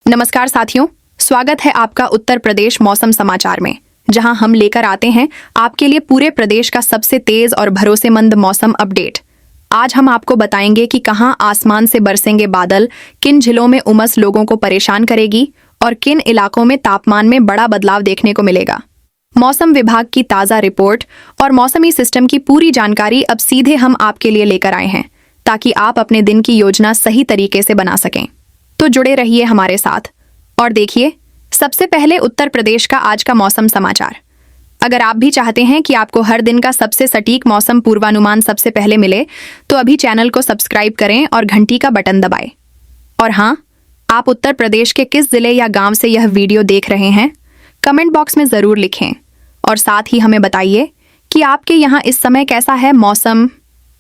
नमस्कार साथियों, स्वागत है आपका उत्तर प्रदेश मौसम समाचार में, जहां हम लेकर आते हैं आपके लिए पूरे प्रदेश का सबसे तेज और भरोसेमंद मौसम अपडेट। आज हम आपको बताएंगे कि कहां आसमान से बरसेंगे बादल, किन जिलों में उमस लोगों को परेशान करेगी और किन इलाकों में तापमान में बड़ा बदलाव देखने को मिलेगा। मौसम विभाग की ताज़ा रिपोर्ट और मौसमी सिस्टम की पूरी जानकारी अब सीधे हम आपके लिए लेकर आए हैं, ताकि आप अपने दिन की योजना सही तरीके से बना सकें। तो जुड़े रहिए हमारे साथ और देखिए सबसे पहले उत्तर प्रदेश का आज का मौसम समाचार। अगर आप भी चाहते हैं कि आपको हर दिन का सबसे सटीक मौसम पूर्वानुमान सबसे पहले मिले, तो अभी चैनल को सब्सक्राइब करें और घंटी का बटन दबाएं। और हाँ, आप उत्तर प्रदेश के किस जिले या गांव से यह वीडियो देख रहे हैं, कमेंट बॉक्स में ज़रूर लिखें और साथ ही हमें बताइए कि आपके यहाँ इस समय कैसा है मौसम।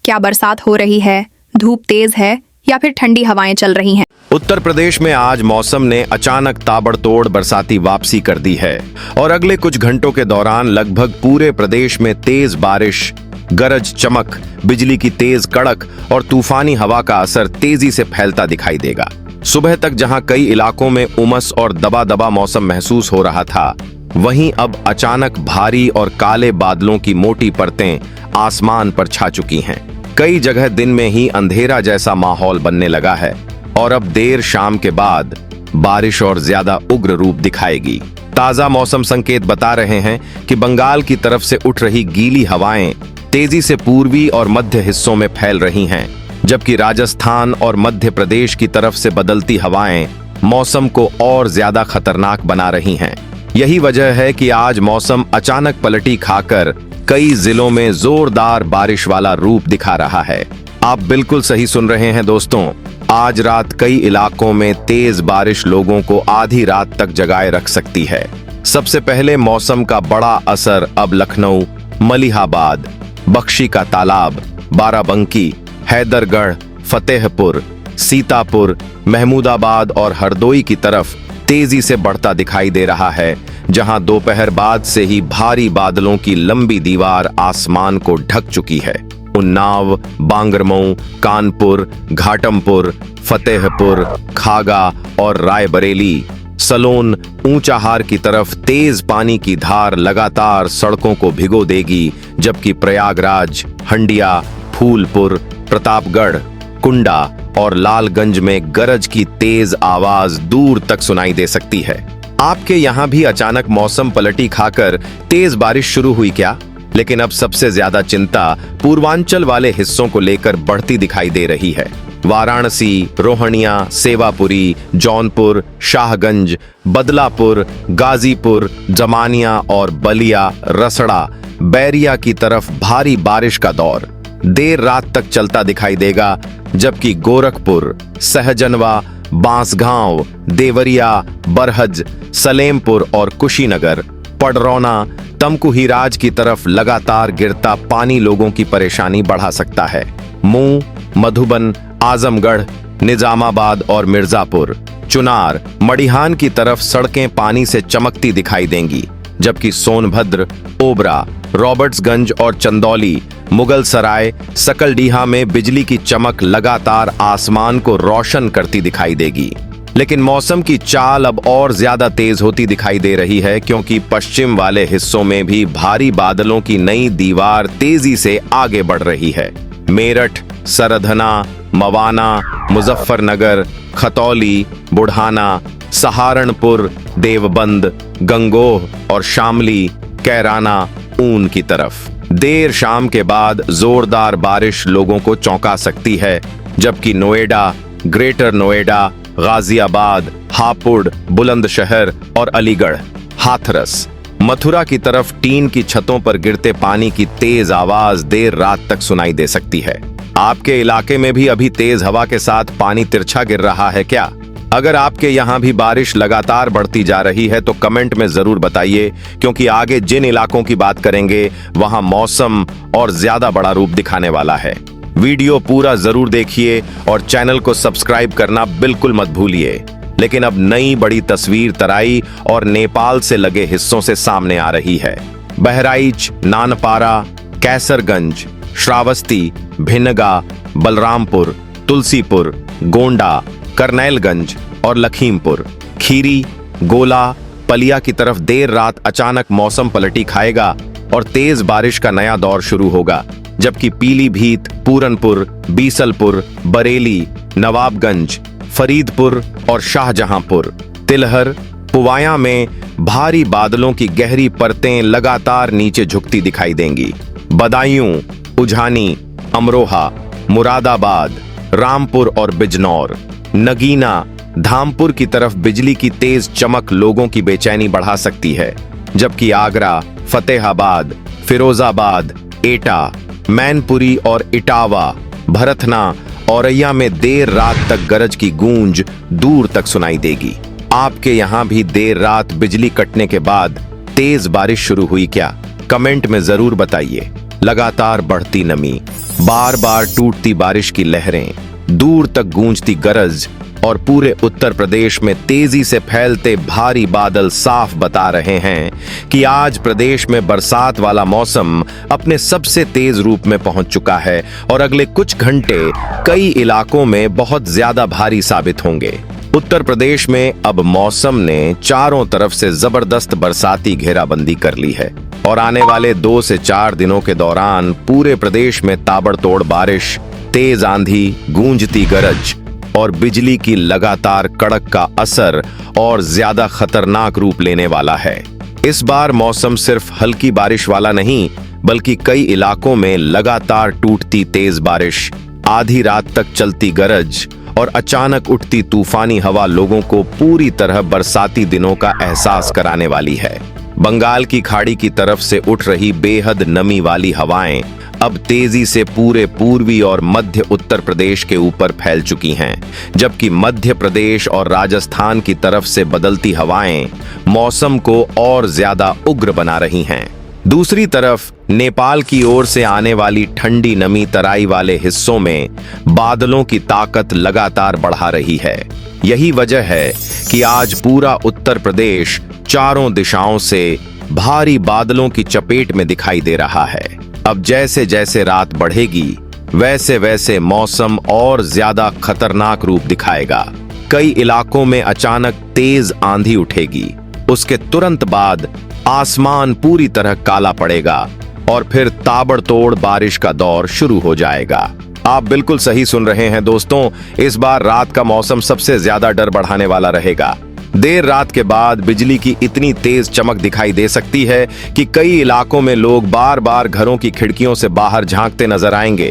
क्या बरसात हो रही है, धूप तेज है या फिर ठंडी हवाएं चल रही हैं। उत्तर प्रदेश में आज मौसम ने अचानक ताबड़तोड़ बरसाती वापसी कर दी है और अगले कुछ घंटों के दौरान लगभग पूरे प्रदेश में तेज बारिश, गरज चमक, बिजली की तेज कड़क और तूफानी हवा का असर तेजी से फैलता दिखाई देगा। सुबह तक जहां कई इलाकों में उमस और दबा दबा मौसम महसूस हो रहा था, वहीं अब अचानक भारी और काले बादलों की मोटी परतें आसमान पर छा चुकी हैं। कई जगह दिन में ही अंधेरा जैसा माहौल बनने लगा है और अब देर शाम के बाद बारिश और ज्यादा उग्र रूप दिखाएगी। ताजा मौसम संकेत बता रहे हैं कि बंगाल की तरफ से उठ रही गीली हवाएं तेजी से पूर्वी और मध्य हिस्सों में फैल रही हैं, जबकि राजस्थान और मध्य प्रदेश की तरफ से बदलती हवाएं मौसम को और ज्यादा खतरनाक बना रही हैं। यही वजह है कि आज मौसम अचानक पलटी खाकर कई जिलों में जोरदार बारिश वाला रूप दिखा रहा है। आप बिल्कुल सही सुन रहे हैं दोस्तों, आज रात कई इलाकों में तेज बारिश लोगों को आधी रात तक जगाए रख सकती है। सबसे पहले मौसम का बड़ा असर अब लखनऊ, मलिहाबाद, बख्शी का तालाब, बाराबंकी, हैदरगढ़, फतेहपुर, सीतापुर, महमूदाबाद और हरदोई की तरफ तेजी से बढ़ता दिखाई दे रहा है, जहां दोपहर बाद से ही भारी बादलों की लंबी दीवार आसमान को ढक चुकी है। उन्नाव, बांगरमऊ, कानपुर, घाटमपुर, फतेहपुर, खागा और रायबरेली, सलोन, ऊंचाहार की तरफ तेज पानी की धार लगातार सड़कों को भिगो देगी, जबकि प्रयागराज, हंडिया, फूलपुर, प्रतापगढ़, कुंडा और लालगंज में गरज की तेज आवाज दूर तक सुनाई दे सकती है। आपके यहाँ भी अचानक मौसम पलटी खाकर तेज बारिश शुरू हुई क्या? लेकिन अब सबसे ज्यादा चिंता पूर्वांचल वाले हिस्सों को लेकर बढ़ती दिखाई दे रही है। वाराणसी, रोहनिया, सेवापुरी, जौनपुर, शाहगंज, बदलापुर, गाजीपुर, जमानिया और बलिया, रसड़ा, बैरिया की तरफ भारी बारिश का दौर देर रात तक चलता दिखाई देगा, जबकि गोरखपुर, सहजनवा, बांसगांव, देवरिया, बरहज, सलेमपुर और कुशीनगर, पडरौना, तमकुहीराज की तरफ लगातार गिरता पानी लोगों की परेशानी बढ़ा सकता है। मऊ, मधुबन, आजमगढ़, निजामाबाद और मिर्जापुर, चुनार, मडिहान की तरफ सड़कें पानी से चमकती दिखाई देंगी, जबकि सोनभद्र, ओबरा, रॉबर्ट्सगंज और चंदौली, मुगल सराय, सकलडीहा में बिजली की चमक लगातार आसमान को रोशन करती दिखाई देगी। लेकिन मौसम की चाल अब और ज्यादा तेज होती दिखाई दे रही है, क्योंकि पश्चिम वाले हिस्सों में भी भारी बादलों की नई दीवार तेजी से आगे बढ़ रही है। मेरठ, सरधना, मवाना, मुजफ्फरनगर, खतौली, बुढ़ाना, सहारनपुर, देवबंद, गंगोह और शामली, कैराना, ऊन की तरफ देर शाम के बाद जोरदार बारिश लोगों को चौंका सकती है, जबकि नोएडा, ग्रेटर नोएडा, गाजियाबाद, हापुड़, बुलंदशहर और अलीगढ़, हाथरस, मथुरा की तरफ टीन की छतों पर गिरते पानी की तेज आवाज देर रात तक सुनाई दे सकती है। आपके इलाके में भी अभी तेज हवा के साथ पानी तिरछा गिर रहा है क्या? अगर आपके यहाँ भी बारिश लगातार बढ़ती जा रही है तो कमेंट में जरूर बताइए, क्योंकि आगे जिन इलाकों की बात करेंगे वहां मौसम और ज्यादा बड़ा रूप दिखाने वाला है। वीडियो पूरा जरूर देखिए और चैनल को सब्सक्राइब करना बिल्कुल मत भूलिए। लेकिन अब नई बड़ी तस्वीर तराई और नेपाल से लगे हिस्सों से सामने आ रही है। बहराइच, नानपारा, कैसरगंज, श्रावस्ती, भिनगा, बलरामपुर, तुलसीपुर, गोंडा, करनैलगंज और लखीमपुर खीरी, गोला, पलिया की तरफ देर रात अचानक मौसम पलटी खाएगा और तेज बारिश का नया दौर शुरू होगा, जबकि पीलीभीत, पूरनपुर, बीसलपुर, बरेली, नवाबगंज, फरीदपुर और शाहजहांपुर, तिलहर, पुवाया में भारी बादलों की गहरी परतें लगातार नीचे झुकती दिखाई देंगी। बदायूं, उझानी, अमरोहा, मुरादाबाद, रामपुर और बिजनौर, नगीना, धामपुर की तरफ बिजली की तेज चमक लोगों की बेचैनी बढ़ा सकती है, जबकि आगरा, फतेहाबाद, फिरोजाबाद, एटा, मैनपुरी और इटावा, भरथना, औरैया में देर रात तक गरज की गूंज दूर तक सुनाई देगी। आपके यहाँ भी देर रात बिजली कटने के बाद तेज बारिश शुरू हुई क्या? कमेंट में जरूर बताइए। लगातार बढ़ती नमी, बार बार टूटती बारिश की लहरें, दूर तक गूंजती गरज और पूरे उत्तर प्रदेश में तेजी से फैलते भारी बादल साफ बता रहे हैं कि आज प्रदेश में बरसात वाला मौसम अपने सबसे तेज रूप में पहुंच चुका है और अगले कुछ घंटे कई इलाकों में बहुत ज्यादा भारी साबित होंगे। उत्तर प्रदेश में अब मौसम ने चारों तरफ से जबरदस्त बरसाती घेराबंदी कर ली है और आने वाले 2 से 4 दिनों के दौरान पूरे प्रदेश में ताबड़तोड़ बारिश, तेज आंधी, गूंजती गरज और बिजली की लगातार कड़क का असर और ज्यादा खतरनाक रूप लेने वाला है। इस बार मौसम सिर्फ हल्की बारिश वाला नहीं, बल्कि कई इलाकों में लगातार टूटती तेज बारिश, आधी रात तक चलती गरज और अचानक उठती तूफानी हवा लोगों को पूरी तरह बरसाती दिनों का एहसास कराने वाली है। बंगाल की खाड़ी की तरफ से उठ रही बेहद नमी वाली हवाएं अब तेजी से पूरे पूर्वी और मध्य उत्तर प्रदेश के ऊपर फैल चुकी हैं, जबकि मध्य प्रदेश और राजस्थान की तरफ से बदलती हवाएं मौसम को और ज्यादा उग्र बना रही हैं। दूसरी तरफ नेपाल की ओर से आने वाली ठंडी नमी तराई वाले हिस्सों में बादलों की ताकत लगातार बढ़ा रही है। यही वजह है कि आज पूरा उत्तर प्रदेश चारों दिशाओं से भारी बादलों की चपेट में दिखाई दे रहा है। अब जैसे जैसे रात बढ़ेगी, वैसे वैसे मौसम और ज्यादा खतरनाक रूप दिखाएगा। कई इलाकों में अचानक तेज आंधी उठेगी, उसके तुरंत बाद आसमान पूरी तरह काला पड़ेगा और फिर ताबड़तोड़ बारिश का दौर शुरू हो जाएगा। आप बिल्कुल सही सुन रहे हैं दोस्तों, इस बार रात का मौसम सबसे ज्यादा डर बढ़ाने वाला रहेगा। देर रात के बाद बिजली की इतनी तेज चमक दिखाई दे सकती है कि कई इलाकों में लोग बार बार घरों की खिड़कियों से बाहर झांकते नजर आएंगे।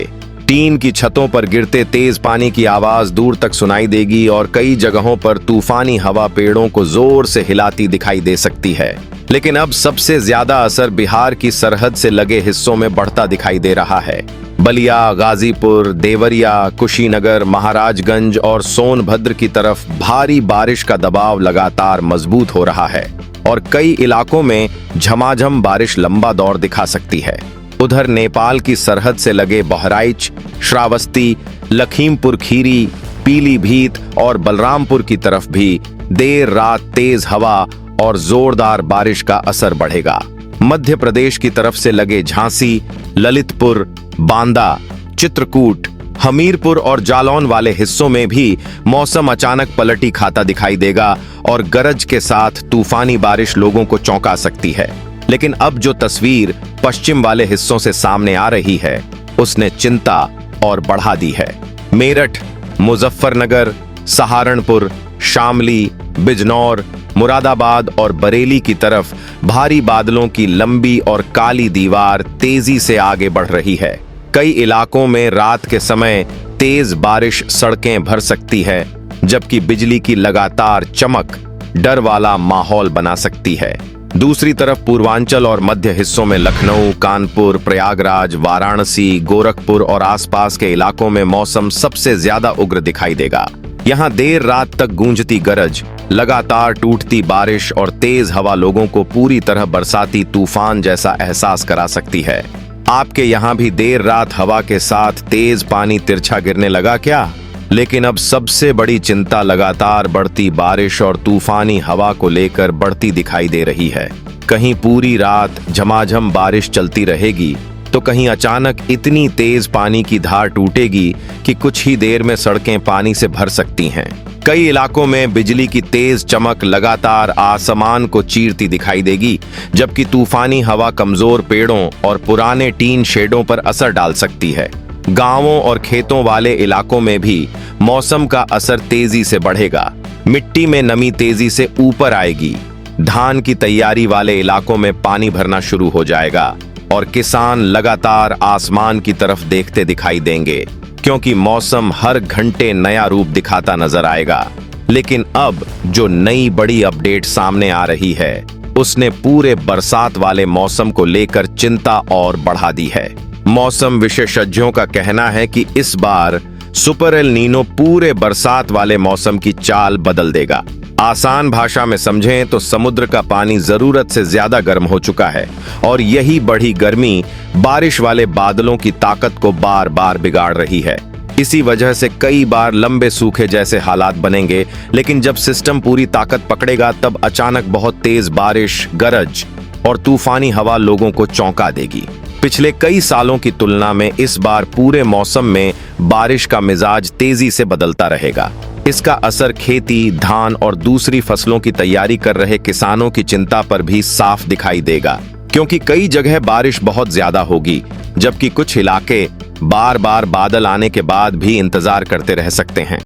टीन की छतों पर गिरते तेज पानी की आवाज दूर तक सुनाई देगी और कई जगहों पर तूफानी हवा पेड़ों को जोर से हिलाती दिखाई दे सकती है। लेकिन अब सबसे ज्यादा असर बिहार की सरहद से लगे हिस्सों में बढ़ता दिखाई दे रहा है। बलिया, गाजीपुर, देवरिया, कुशीनगर, महाराजगंज और सोनभद्र की तरफ भारी बारिश का दबाव लगातार मजबूत हो रहा है और कई इलाकों में झमाझम बारिश लंबा दौर दिखा सकती है। उधर नेपाल की सरहद से लगे बहराइच, श्रावस्ती, लखीमपुर खीरी, पीलीभीत और बलरामपुर की तरफ भी देर रात तेज हवा और जोरदार बारिश का असर बढ़ेगा। मध्य प्रदेश की तरफ से लगे झांसी, ललितपुर, बांदा, चित्रकूट, हमीरपुर और जालौन वाले हिस्सों में भी मौसम अचानक पलटी खाता दिखाई देगा और गरज के साथ तूफानी बारिश लोगों को चौंका सकती है। लेकिन अब जो तस्वीर पश्चिम वाले हिस्सों से सामने आ रही है, उसने चिंता और बढ़ा दी है। मेरठ, मुजफ्फरनगर, सहारनपुर, शामली, बिजनौर, मुरादाबाद और बरेली की तरफ भारी बादलों की लंबी और काली दीवार तेजी से आगे बढ़ रही है। कई इलाकों में रात के समय तेज बारिश सड़कें भर सकती है, जबकि बिजली की लगातार चमक डर वाला माहौल बना सकती है। दूसरी तरफ पूर्वांचल और मध्य हिस्सों में लखनऊ, कानपुर, प्रयागराज, वाराणसी, गोरखपुर और आसपास के इलाकों में मौसम सबसे ज्यादा उग्र दिखाई देगा। यहाँ देर रात तक गूंजती गरज, लगातार टूटती बारिश और तेज हवा लोगों को पूरी तरह बरसाती तूफान जैसा एहसास करा सकती है। आपके यहाँ भी देर रात हवा के साथ तेज पानी तिरछा गिरने लगा क्या? लेकिन अब सबसे बड़ी चिंता लगातार बढ़ती बारिश और तूफानी हवा को लेकर बढ़ती दिखाई दे रही है। कहीं पूरी रात झमाझम बारिश चलती रहेगी, तो कहीं अचानक इतनी तेज पानी की धार टूटेगी कि कुछ ही देर में सड़कें पानी से भर सकती हैं। कई इलाकों में बिजली की तेज चमक लगातार आसमान को चीरती दिखाई देगी, जबकि तूफानी हवा कमजोर पेड़ों और पुराने टीन शेडों पर असर डाल सकती है। गांवों और खेतों वाले इलाकों में भी मौसम का असर तेजी से बढ़ेगा। मिट्टी में नमी तेजी से ऊपर आएगी, धान की तैयारी वाले इलाकों में पानी भरना शुरू हो जाएगा और किसान लगातार आसमान की तरफ देखते दिखाई देंगे, क्योंकि मौसम हर घंटे नया रूप दिखाता नजर आएगा। लेकिन अब जो नई बड़ी अपडेट सामने आ रही है, उसने पूरे बरसात वाले मौसम को लेकर चिंता और बढ़ा दी है। मौसम विशेषज्ञों का कहना है कि इस बार सुपर एल नीनो पूरे बरसात वाले मौसम की चाल बदल देगा। आसान भाषा में समझें तो समुद्र का पानी जरूरत से ज्यादा गर्म हो चुका है और यही बढ़ी गर्मी बारिश वाले बादलों की ताकत को बार बार बिगाड़ रही है। इसी वजह से कई बार लंबे सूखे जैसे हालात बनेंगे, लेकिन जब सिस्टम पूरी ताकत पकड़ेगा तब अचानक बहुत तेज बारिश, गरज और तूफानी हवा लोगों को चौंका देगी। पिछले कई सालों की तुलना में इस बार पूरे मौसम में बारिश का मिजाज तेजी से बदलता रहेगा। इसका असर खेती, धान और दूसरी फसलों की तैयारी कर रहे किसानों की चिंता पर भी साफ दिखाई देगा, क्योंकि कई जगह बारिश बहुत ज्यादा होगी, जबकि कुछ इलाके बार बार बादल आने के बाद भी इंतजार करते रह सकते हैं।